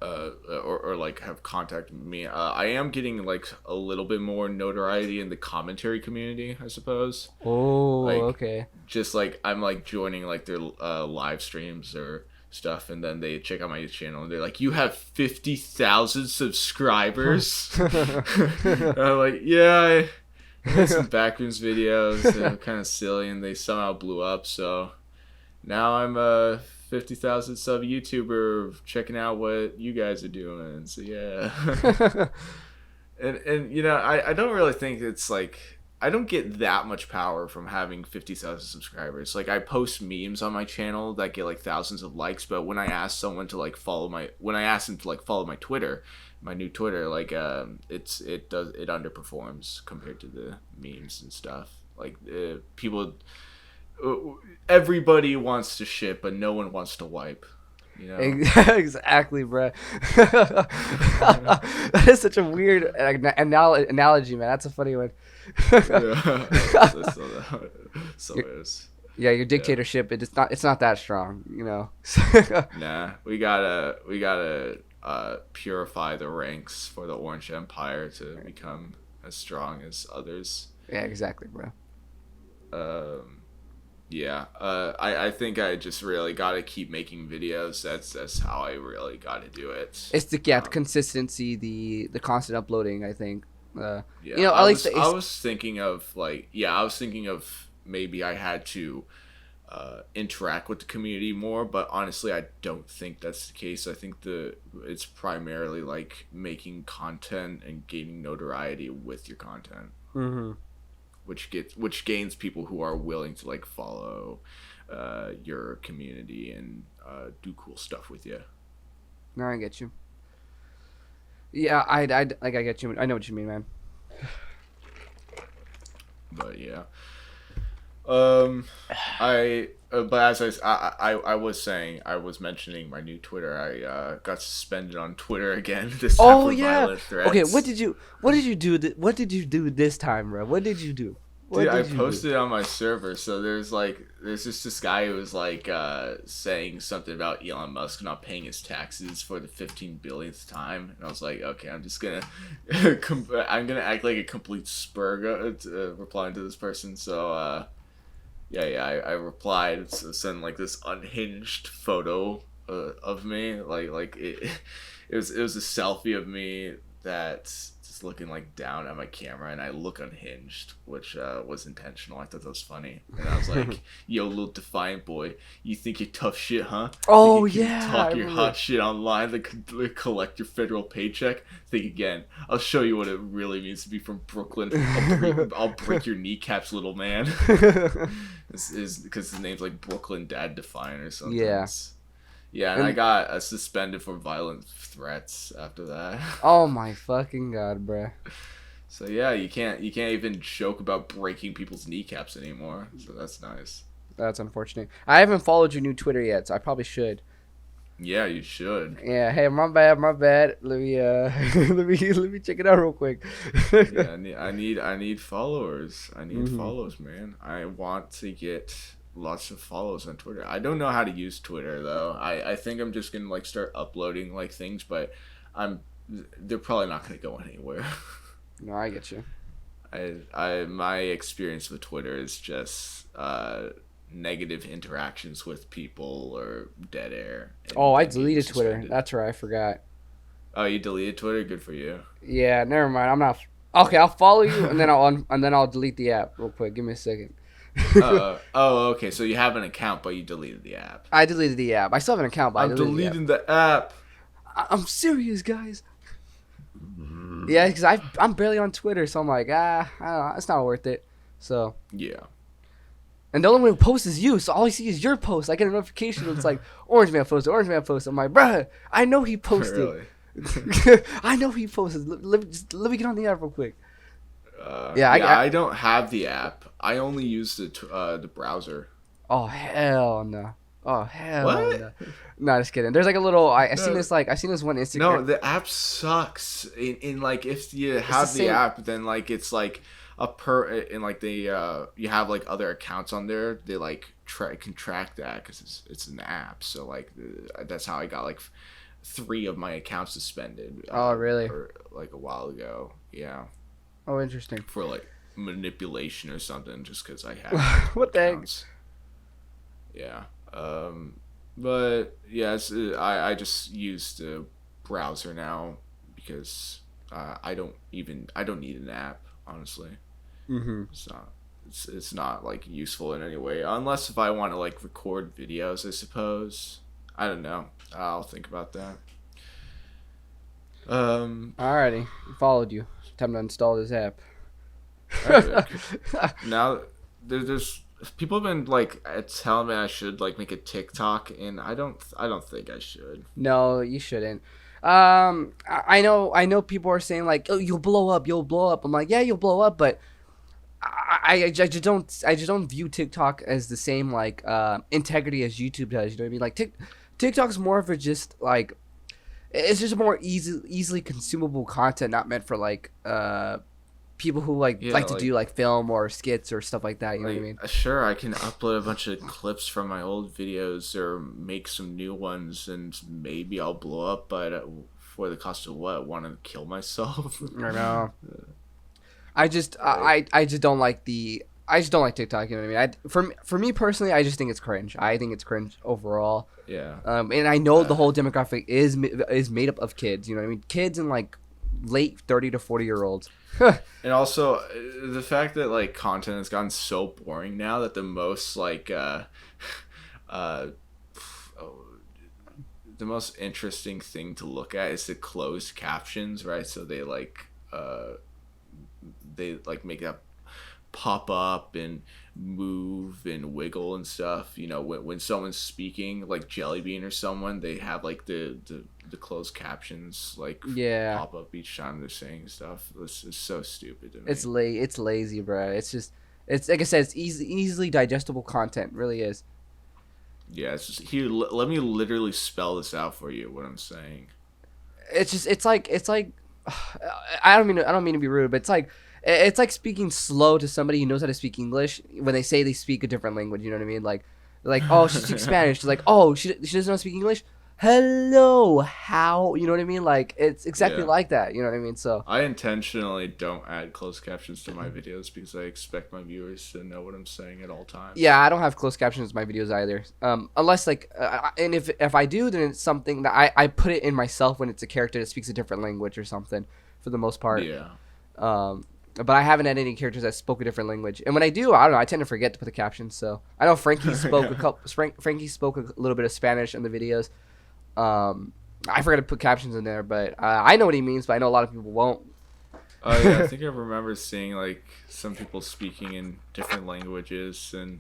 or like have contacted me. I am getting like a little bit more notoriety in the commentary community, I suppose. Oh, like, okay. Just like I'm like joining like their live streams or stuff, and then they check out my channel and they're like, "You have 50,000 subscribers." I'm like, "Yeah, I made some Backrooms videos. They're kind of silly, and they somehow blew up. So now I'm a 50,000 sub YouTuber checking out what you guys are doing." So yeah. and you know, I don't really think it's like, I don't get that much power from having 50,000 subscribers. Like, I post memes on my channel that get like thousands of likes, but when I ask someone to like follow my Twitter, my new Twitter, like it underperforms compared to the memes and stuff. Like people everybody wants to shit, but no one wants to wipe. You know? Exactly, bro. That is such a weird analogy, man. That's a funny one. So it is. Yeah, your dictatorship. It's not that strong, you know. Nah, we gotta purify the ranks for the Orange Empire to become as strong as others. Yeah, exactly, bro. Yeah. I think I just really gotta keep making videos. That's how I really gotta do it. It's the consistency, the constant uploading. I think. Yeah. You know, at least I was thinking of maybe I had to interact with the community more, but honestly I don't think that's the case. I think it's primarily like making content and gaining notoriety with your content, which gains people who are willing to like follow your community and do cool stuff with you. No, I get you. Yeah, I get you. I know what you mean, man. But yeah. But as I was saying, I was mentioning my new Twitter. I got suspended on Twitter again this time for violent threats. Okay, what did you do? What did you do this time, bro? What did you do? Dude, I posted it on my server. So there's just this guy who was like saying something about Elon Musk not paying his taxes for the 15 billionth time, and I was like, okay, I'm just gonna I'm gonna act like a complete spurga replying to this person. So I replied, sent like this unhinged photo of me, like it was a selfie of me that's just looking like down at my camera, and I look unhinged, which was intentional. I thought that was funny, and I was like, "Yo, little defiant boy, you think you're tough shit, huh? Oh think you can yeah, talk your hot shit online, like collect your federal paycheck. Think again. I'll show you what it really means to be from Brooklyn. I'll break your kneecaps, little man." This is because his name's like Brooklyn Dad Defiant or something. Yeah, and I got suspended for violent threats after that. Oh my fucking god, bruh. So yeah, you can't even joke about breaking people's kneecaps anymore. So that's nice. That's unfortunate. I haven't followed your new Twitter yet, so I probably should. Yeah, you should. Yeah. Hey, my bad. Let me let me check it out real quick. Yeah, I need followers. I need follows, man. I want to get lots of follows on Twitter. I don't know how to use Twitter though. I think I'm just gonna like start uploading like things, but they're probably not gonna go anywhere. No, I get you. My experience with Twitter is just negative interactions with people or dead air. Oh, I deleted Twitter. That's right, I forgot. Oh, you deleted Twitter? Good for you. Yeah, never mind. I'm not. Okay, I'll follow you and then I'll delete the app real quick. Give me a second. Okay. So you have an account, but you deleted the app. I deleted the app. I still have an account, but I'm deleting the app. I'm serious, guys. Yeah, because I'm barely on Twitter, so I'm like, I don't know, it's not worth it. So yeah. And the only one who posts is you, so all I see is your post. I get a notification that's like, Orange Man posted. I'm like, bruh, I know he posted. Really? I know he posted. Let me get on the app real quick. I don't have the app. I only use the browser. Oh hell no! Oh hell no! No, just kidding. There's like a little. I seen this one Instagram. No, the app sucks. In like if you have the app, then like it's like you have like other accounts on there. They like can track that because it's an app. So like that's how I got like 3 of my accounts suspended. Oh really? Like a while ago. Yeah. Oh, interesting. For like manipulation or something, just because I have what the heck? Yeah. But yeah, I just use the browser now because I don't need an app, honestly. It's not like useful in any way, unless if I want to like record videos, I suppose. I don't know. I'll think about that. Alrighty, followed you. Time to install this app. Now there's people have been like telling me I should like make a TikTok, and I don't think I should. No, you shouldn't. I know people are saying like, oh, you'll blow up. I'm like, yeah, you'll blow up, but I just don't view TikTok as the same like integrity as YouTube does. You know what I mean? Like TikTok's more of a just like it's just more easily consumable content, not meant for like people who like to do like film or skits or stuff like that. You know what I mean? Sure, I can upload a bunch of clips from my old videos or make some new ones, and maybe I'll blow up. But for the cost of what? Want to kill myself? I know. I just don't like TikTok. You know what I mean? For me personally, I just think it's cringe. I think it's cringe overall. Yeah. And I know the whole demographic is made up of kids. You know what I mean? Kids and like late 30 to 40-year-olds. And also the fact that like content has gotten so boring now that the most like the most interesting thing to look at is the closed captions, right? So they make that pop up and move and wiggle and stuff. You know, when someone's speaking, like Jelly Bean or someone, they have like the closed captions like pop up each time they're saying stuff. This is so stupid to me. It's lazy, bro. It's like I said, it's easily digestible content. It really is. Yeah, it's just here. Let me literally spell this out for you. What I'm saying. It's like I don't mean to be rude, but it's like speaking slow to somebody who knows how to speak English when they say they speak a different language. You know what I mean? Like oh, she speaks Spanish. She's like, oh, she doesn't know how to speak English. Hello, how? You know what I mean? Like it's exactly like that. You know what I mean? So I intentionally don't add closed captions to my videos because I expect my viewers to know what I'm saying at all times. Yeah, I don't have closed captions in my videos either. Unless like, and if I do, then it's something that I put it in myself when it's a character that speaks a different language or something. For the most part. Yeah. But I haven't had any characters that spoke a different language, and when I do, I don't know. I tend to forget to put the captions. So I know Frankie spoke Frankie spoke a little bit of Spanish in the videos. I forgot to put captions in there, but I know what he means. But I know a lot of people won't. Oh yeah, I think I remember seeing like some people speaking in different languages, and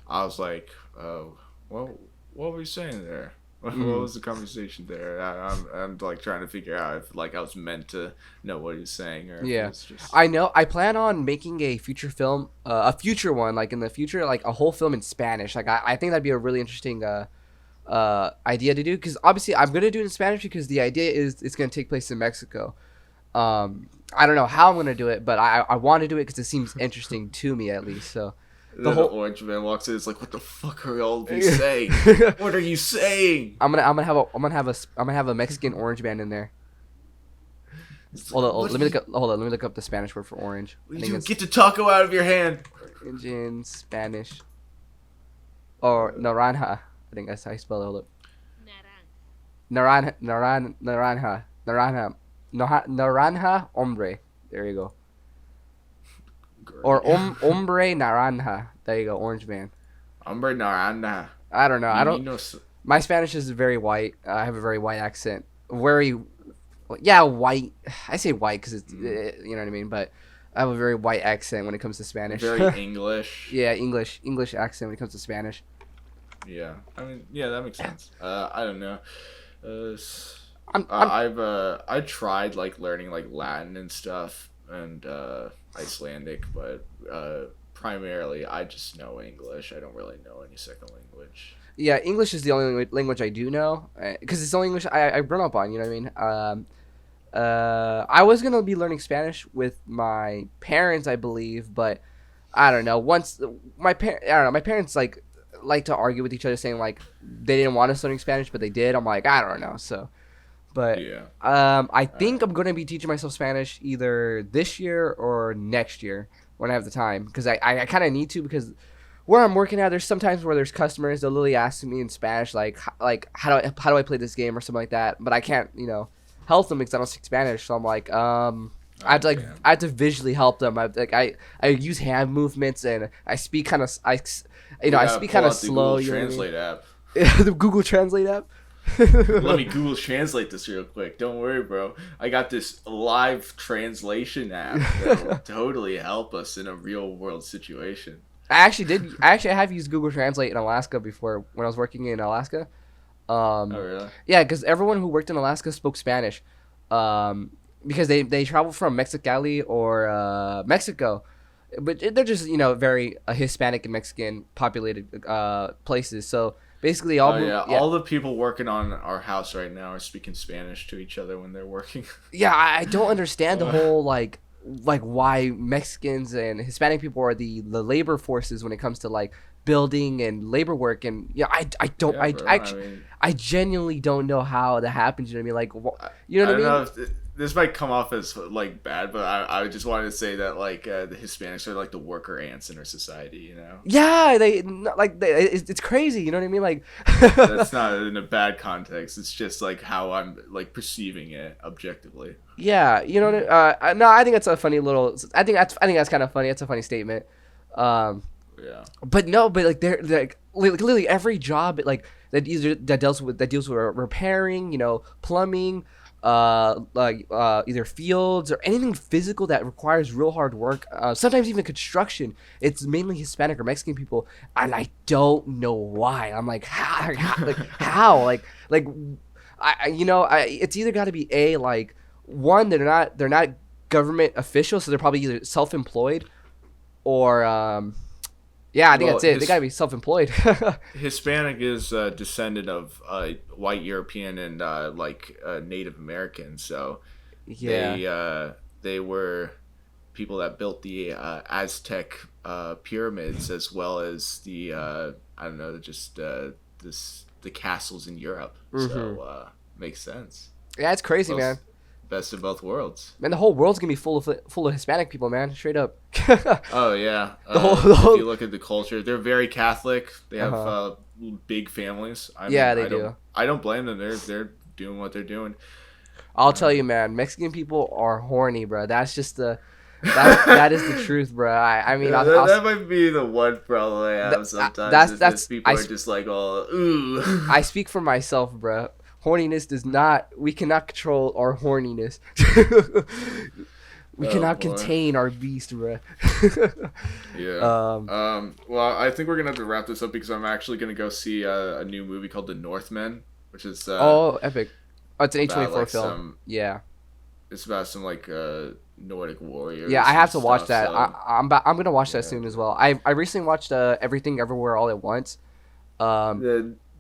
I was like, "Oh, well, what were you saying there? What was the conversation there?" I'm like trying to figure out if like I was meant to know what he was saying or if it was just... I know. I plan on making a future film, a future one, like in the future, like a whole film in Spanish. Like I think that'd be a really interesting idea to do, because obviously I'm gonna do it in Spanish because the idea is it's gonna take place in Mexico. I don't know how I'm gonna do it, but I want to do it because it seems interesting to me at least. So. The whole orange man walks in. It's like, what the fuck are all of you saying? What are you saying? I'm gonna have a Mexican orange man in there. Hold on, let me look up the Spanish word for orange. Get the taco out of your hand. Orange in Spanish. Or naranja. I think that's how you spell it. Hold up. Naranja, hombre. There you go. Or hombre naranja. There you go, orange man. Hombre naranja. I don't know. My Spanish is very white. I have a very white accent. Very, white. I say white because it's, you know what I mean. But I have a very white accent when it comes to Spanish. Very English. Yeah, English accent when it comes to Spanish. Yeah, I mean, yeah, that makes sense. I don't know. I tried like learning like Latin and stuff and Icelandic, but primarily I just know English. I don't really know any second language. Yeah, English is the only language I do know because it's the only English I've grown up on. You know what I mean? I was gonna be learning Spanish with my parents, I believe, but I don't know. My parents like to argue with each other, saying like they didn't want us learning Spanish, but they did. I'm like, I don't know. So, but I think I'm gonna be teaching myself Spanish either this year or next year when I have the time, because I kind of need to, because where I'm working at, there's sometimes where there's customers, they'll literally ask me in Spanish like how do I play this game or something like that, but I can't help them because I don't speak Spanish. So I'm like I have to visually help them. I use hand movements and I speak kind of I speak kind of slow. The Google Translate app. The Google Translate app. Let me Google Translate this real quick. Don't worry, bro. I got this live translation app that will totally help us in a real world situation. I have used Google Translate in Alaska before when I was working in Alaska. Oh really? Yeah, because everyone who worked in Alaska spoke Spanish. Because they travel from Mexicali or Mexico, but they're just very Hispanic and Mexican populated places. So basically, Oh yeah, all the people working on our house right now are speaking Spanish to each other when they're working. Yeah, I don't understand the whole like why Mexicans and Hispanic people are the labor forces when it comes to like building and labor work. And I don't Yeah, bro, actually I genuinely don't know how that happens. You know what I mean? Like you know what I mean? don't know if this might come off as like bad, but I just wanted to say that like the Hispanics are like the worker ants in our society. You know. Yeah, it's crazy. You know what I mean? Like That's not in a bad context. It's just like how I'm like perceiving it objectively. yeah, you know what no, I think that's a funny little. I think that's kind of funny. It's a funny statement. Yeah. But no, but like they're like literally every job like that deals with repairing, plumbing, either fields or anything physical that requires real hard work. Sometimes even construction. It's mainly Hispanic or Mexican people, and I don't know why. I'm like how it's either got to be like one, they're not government officials, so they're probably either self-employed or yeah, I think that's it. They gotta be self-employed. Hispanic is a descendant of white European and Native American, so yeah, they were people that built the Aztec pyramids as well as the I don't know, just the castles in Europe. Mm-hmm. So makes sense. Yeah, it's crazy, man. Best of both worlds. Man, the whole world's gonna be full of Hispanic people, man. Straight up. Oh yeah. The whole... If you look at the culture, they're very Catholic. They have big families. They do. I don't blame them. They're doing what they're doing. I'll tell you, man. Mexican people are horny, bro. That's just that is the truth, bro. I mean, that might be the one problem I have sometimes. That's people are just like, oh, ooh. I speak for myself, bro. Horniness we cannot control our horniness. We cannot contain our beast, bro. Yeah. Well, I think we're gonna have to wrap this up because I'm actually gonna go see a new movie called The Northman, which is epic. Oh, it's an A24 film. Yeah. It's about some like Nordic warriors. Yeah, I have to watch that. So, I'm gonna watch that soon as well. I recently watched Everything Everywhere All at Once.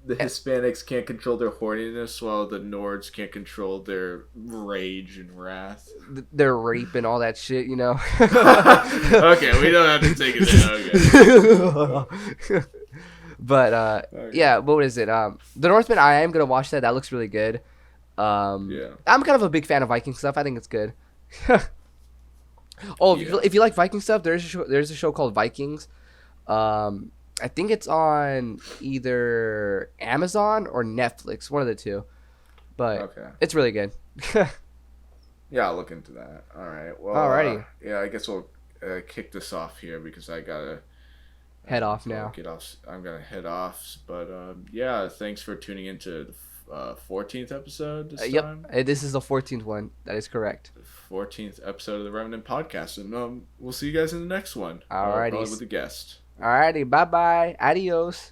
The Hispanics can't control their horniness, while the Nords can't control their rage and wrath. Their rape and all that shit, you know. Okay, we don't have to take it there. Okay. But okay. Yeah, what is it? The Northman. I am gonna watch that. That looks really good. Yeah. I'm kind of a big fan of Viking stuff. I think it's good. If you like Viking stuff, there's a show called Vikings. I think it's on either Amazon or Netflix, one of the two. But It's really good. Yeah, I'll look into that. All right. Well, alrighty. Yeah, I guess we'll kick this off here because I gotta head off now. I'm gonna head off. But yeah, thanks for tuning into the 14th episode this time. Yep, this is the 14th one. That is correct. 14th episode of the Remanent podcast, and we'll see you guys in the next one. Alrighty. Probably with a guest. Alrighty, bye-bye. Adios.